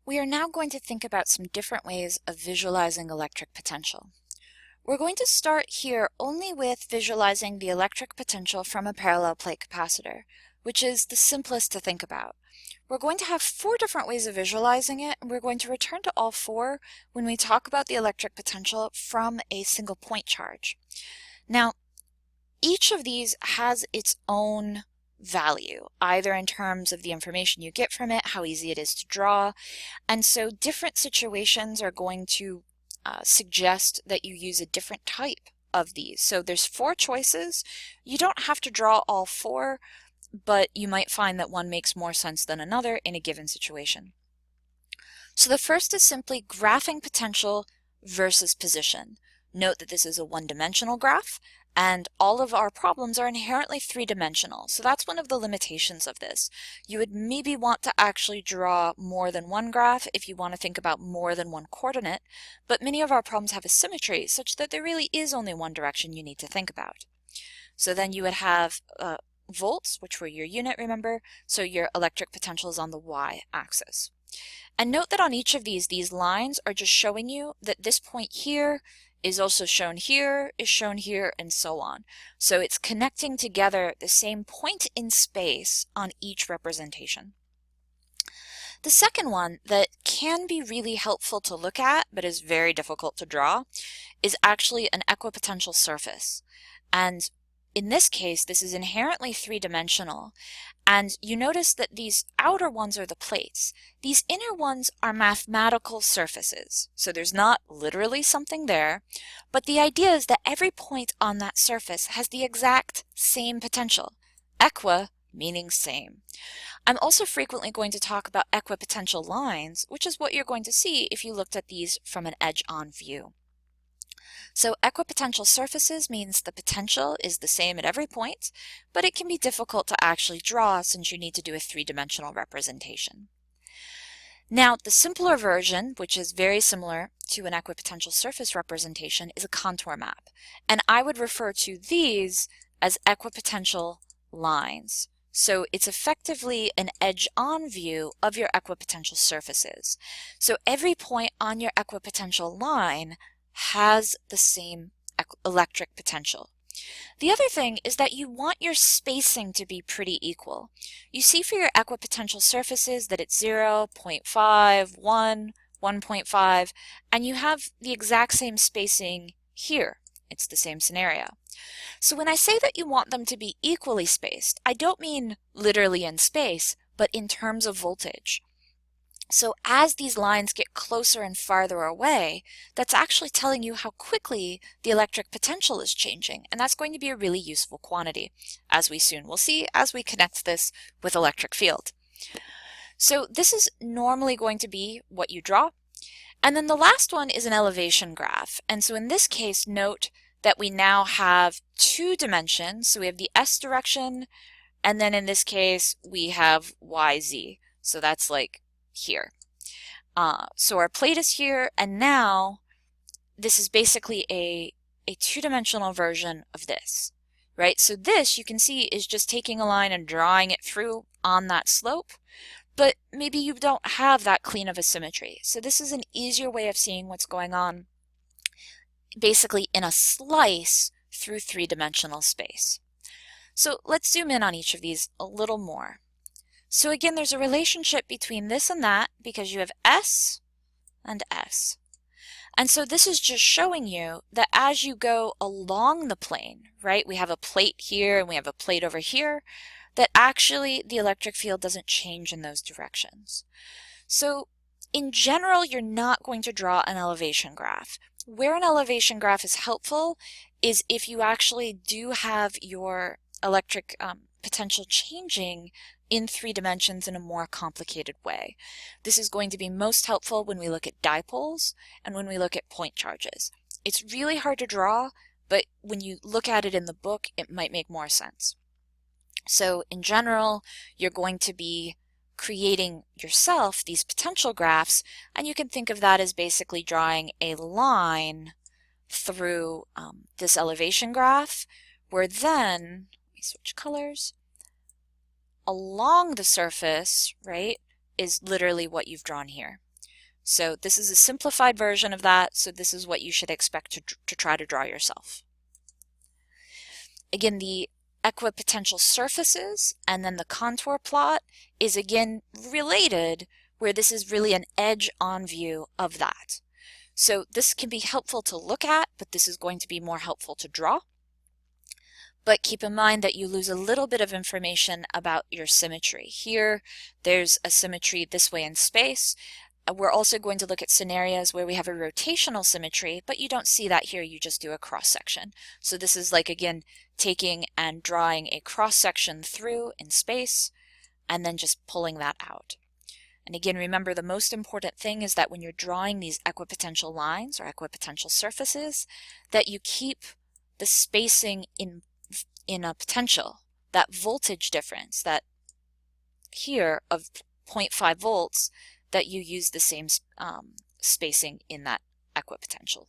We are now going to think about some different ways of visualizing electric potential. We're going to start here only with visualizing the electric potential from a parallel plate capacitor, which is the simplest to think about. We're going to have 4 different ways of visualizing it, and we're going to return to all 4 when we talk about the electric potential from a single point charge. Now, each of these has its own value, either in terms of the information you get from it, how easy it is to draw, and so different situations are going to suggest that you use a different type of these. So there's 4 choices. You don't have to draw all 4, but you might find that one makes more sense than another in a given situation. So the first is simply graphing potential versus position. Note that this is a one-dimensional graph, and all of our problems are inherently 3-dimensional. So that's one of the limitations of this. You would maybe want to actually draw more than one graph if you want to think about more than one coordinate, but many of our problems have a symmetry such that there really is only one direction you need to think about. So then you would have volts, which were your unit, remember, so your electric potential is on the y-axis. And note that on each of these lines are just showing you that this point here is also shown here, is shown here, and so on. So it's connecting together the same point in space on each representation. The second one that can be really helpful to look at, but is very difficult to draw, is actually an equipotential surface. And in this case, this is inherently 3-dimensional. And you notice that these outer ones are the plates. These inner ones are mathematical surfaces. So there's not literally something there, but the idea is that every point on that surface has the exact same potential. Equa meaning same. I'm also frequently going to talk about equipotential lines, which is what you're going to see if you looked at these from an edge-on view. So equipotential surfaces means the potential is the same at every point, but it can be difficult to actually draw since you need to do a 3-dimensional representation. Now, the simpler version, which is very similar to an equipotential surface representation, is a contour map. And I would refer to these as equipotential lines. So it's effectively an edge-on view of your equipotential surfaces. So every point on your equipotential line has the same electric potential. The other thing is that you want your spacing to be pretty equal. You see for your equipotential surfaces that it's 0, 0.5, 1, 1.5, and you have the exact same spacing here. It's the same scenario. So when I say that you want them to be equally spaced, I don't mean literally in space, but in terms of voltage. So as these lines get closer and farther away, that's actually telling you how quickly the electric potential is changing, and that's going to be a really useful quantity, as we soon will see as we connect this with electric field. So this is normally going to be what you draw. And then the last one is an elevation graph. And so in this case, note that we now have 2 dimensions. So we have the S direction, and then in this case, we have YZ. So that's like here. So our plate is here, and now this is basically a 2-dimensional version of this, right? So this, you can see, is just taking a line and drawing it through on that slope, but maybe you don't have that clean of a symmetry. So this is an easier way of seeing what's going on, basically in a slice through 3-dimensional space. So let's zoom in on each of these a little more. So again, there's a relationship between this and that because you have S and S. And so this is just showing you that as you go along the plane, right, we have a plate here and we have a plate over here, that actually the electric field doesn't change in those directions. So in general, you're not going to draw an elevation graph. Where an elevation graph is helpful is if you actually do have your electric potential changing in 3 dimensions in a more complicated way. This is going to be most helpful when we look at dipoles and when we look at point charges. It's really hard to draw, but when you look at it in the book, it might make more sense. So in general, you're going to be creating yourself these potential graphs, and you can think of that as basically drawing a line through this elevation graph, where then, let me switch colors, along the surface, right, is literally what you've drawn here. So this is a simplified version of that, so this is what you should expect to try to draw yourself. Again, the equipotential surfaces and then the contour plot is again related, where this is really an edge-on view of that. So this can be helpful to look at, but this is going to be more helpful to draw. But keep in mind that you lose a little bit of information about your symmetry. Here, there's a symmetry this way in space. We're also going to look at scenarios where we have a rotational symmetry, but you don't see that here, you just do a cross-section. So this is like, again, taking and drawing a cross-section through in space, and then just pulling that out. And again, remember, the most important thing is that when you're drawing these equipotential lines or equipotential surfaces, that you keep the spacing in a potential, that voltage difference, that here of 0.5 volts, that you use the same spacing in that equipotential.